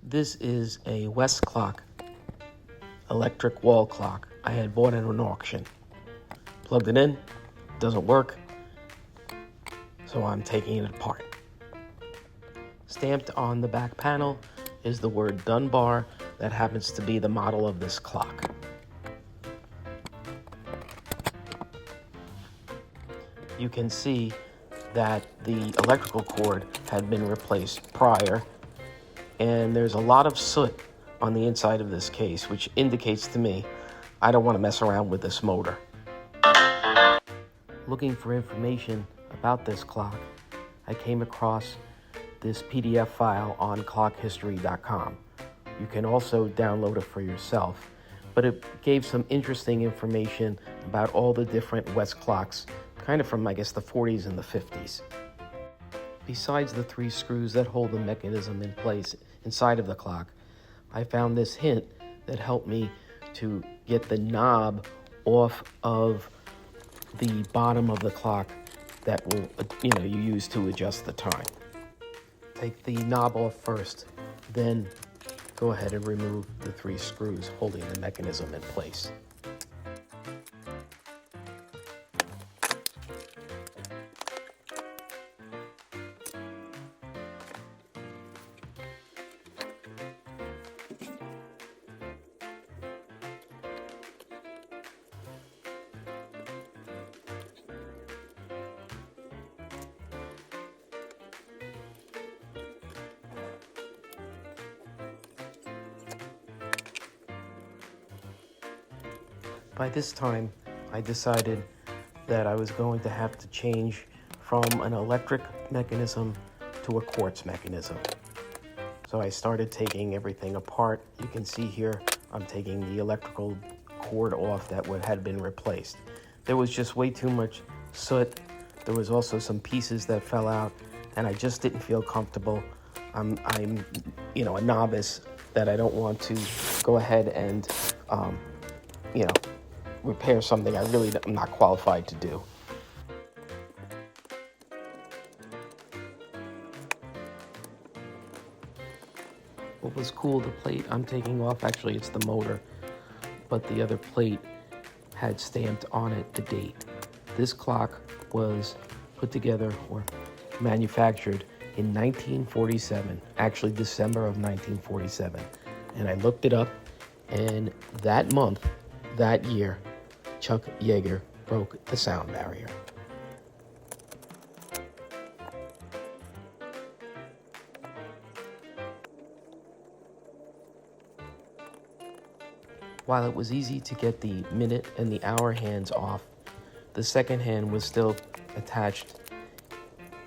This is a Westclox electric wall clock I had bought at an auction. Plugged it in, doesn't work, so I'm taking it apart. Stamped on the back panel is the word Dunbar. That happens to be the model of this clock. You can see that the electrical cord had been replaced prior, and there's a lot of soot on the inside of this case, which indicates to me I don't want to mess around with this motor. Looking for information about this clock, I came across this PDF file on clockhistory.com. You can also download it for yourself, but it gave some interesting information about all the different Westclox, kind of from, I guess, the 40s and the 50s. Besides the 3 screws that hold the mechanism in place inside of the clock, I found this hint that helped me to get the knob off of the bottom of the clock that will, you use to adjust the time. Take the knob off first, then go ahead and remove the 3 screws holding the mechanism in place. By this time, I decided that I was going to have to change from an electric mechanism to a quartz mechanism. So I started taking everything apart. You can see here, I'm taking the electrical cord off that had been replaced. There was just way too much soot. There was also some pieces that fell out, and I just didn't feel comfortable. I'm a novice that I don't want to go ahead and, repair something I'm not qualified to do. What was cool, the plate I'm taking off, actually it's the motor, but the other plate had stamped on it the date. This clock was put together or manufactured in 1947, actually December of 1947. And I looked it up, and that month, that year, Chuck Yeager broke the sound barrier. While it was easy to get the minute and the hour hands off, the second hand was still attached,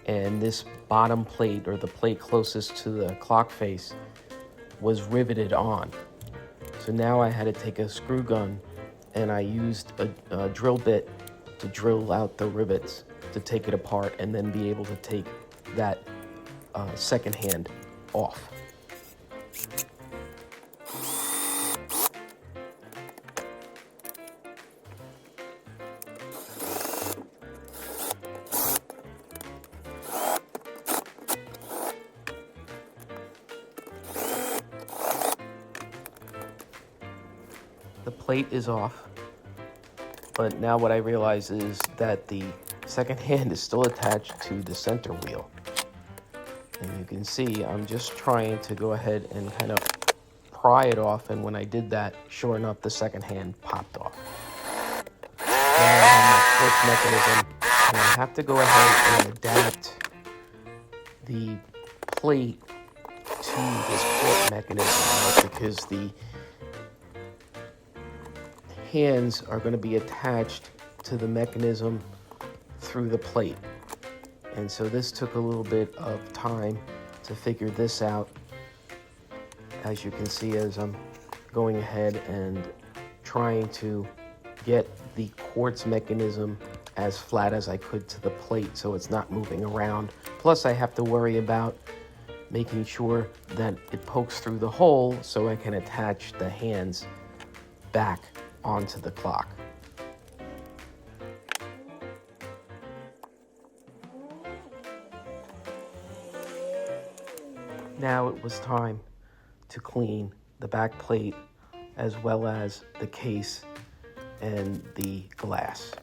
and this bottom plate, or the plate closest to the clock face, was riveted on. So now I had to take a screw gun, and I used a drill bit to drill out the rivets to take it apart and then be able to take that second hand off. The plate is off, but now what I realize is that the second hand is still attached to the center wheel. And you can see I'm just trying to go ahead and kind of pry it off, and when I did that, sure enough, the second hand popped off. Now I have my torque mechanism, and I have to go ahead and adapt the plate to this torque mechanism, because the hands are going to be attached to the mechanism through the plate. And so this took a little bit of time to figure this out, as you can see, as I'm going ahead and trying to get the quartz mechanism as flat as I could to the plate so it's not moving around. Plus I have to worry about making sure that it pokes through the hole so I can attach the hands back onto the clock. Now it was time to clean the back plate as well as the case and the glass.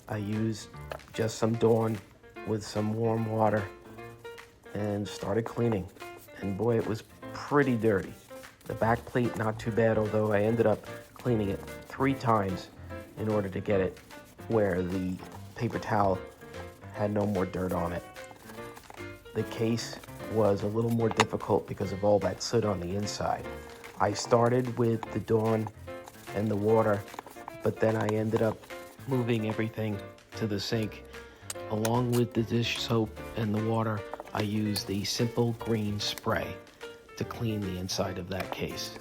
I used just some Dawn with some warm water and started cleaning. And boy, it was pretty dirty. The back plate, not too bad, although I ended up cleaning it 3 times in order to get it where the paper towel had no more dirt on it. The case was a little more difficult because of all that soot on the inside. I started with the Dawn and the water, but then I ended up moving everything to the sink. Along with the dish soap and the water, I used the simple green spray to clean the inside of that case.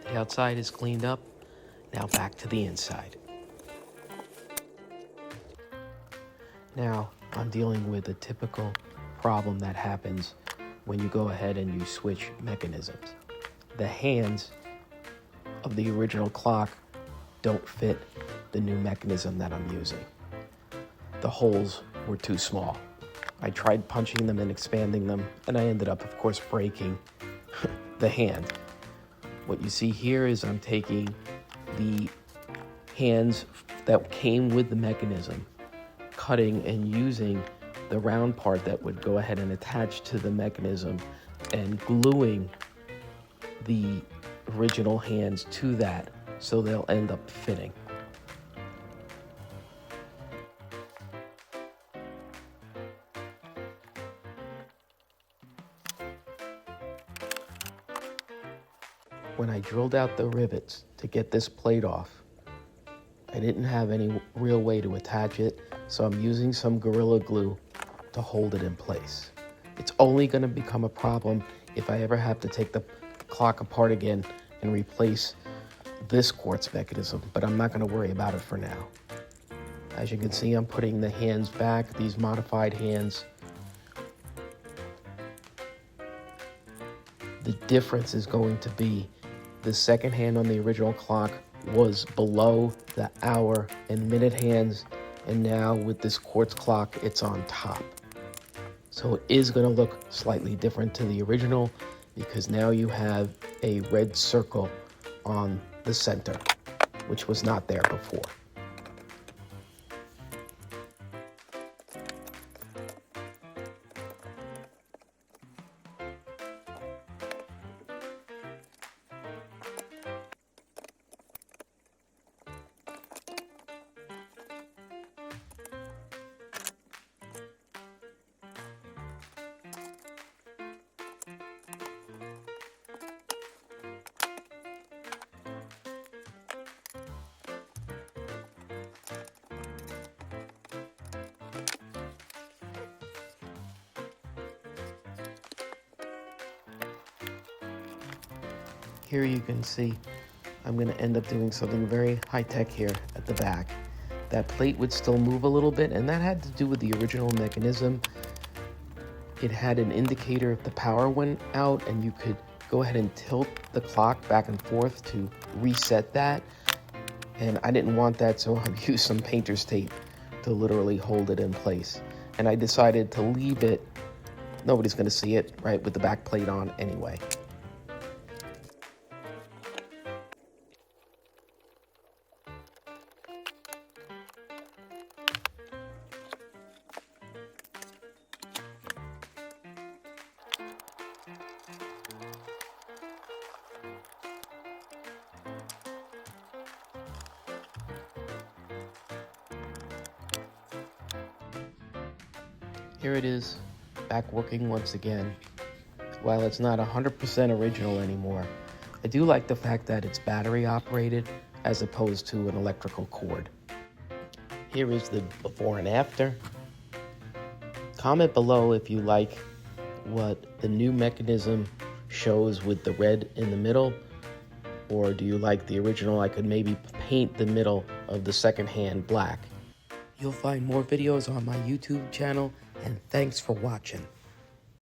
The outside is cleaned up. Now back to the inside. Now I'm dealing with a typical problem that happens when you go ahead and you switch mechanisms. The hands of the original clock don't fit the new mechanism that I'm using. The holes were too small. I tried punching them and expanding them, and I ended up, of course, breaking the hand. What you see here is I'm taking the hands that came with the mechanism, cutting and using the round part that would go ahead and attach to the mechanism and gluing the original hands to that so they'll end up fitting. When I drilled out the rivets to get this plate off, I didn't have any real way to attach it, so I'm using some Gorilla Glue to hold it in place. It's only going to become a problem if I ever have to take the clock apart again and replace this quartz mechanism, but I'm not going to worry about it for now. As you can see, I'm putting the hands back, these modified hands. The difference is going to be the second hand on the original clock was below the hour and minute hands, and now with this quartz clock, it's on top. So it is going to look slightly different to the original because now you have a red circle on the center, which was not there before. Here you can see I'm going to end up doing something very high-tech here at the back. That plate would still move a little bit, and that had to do with the original mechanism. It had an indicator if the power went out, and you could go ahead and tilt the clock back and forth to reset that. And I didn't want that, so I used some painter's tape to literally hold it in place. And I decided to leave it. Nobody's going to see it, right, with the back plate on anyway. Here it is, back working once again. While it's not 100% original anymore, I do like the fact that it's battery operated as opposed to an electrical cord. Here is the before and after. Comment below if you like what the new mechanism shows with the red in the middle, or do you like the original? I could maybe paint the middle of the second hand black. You'll find more videos on my YouTube channel, and thanks for watching.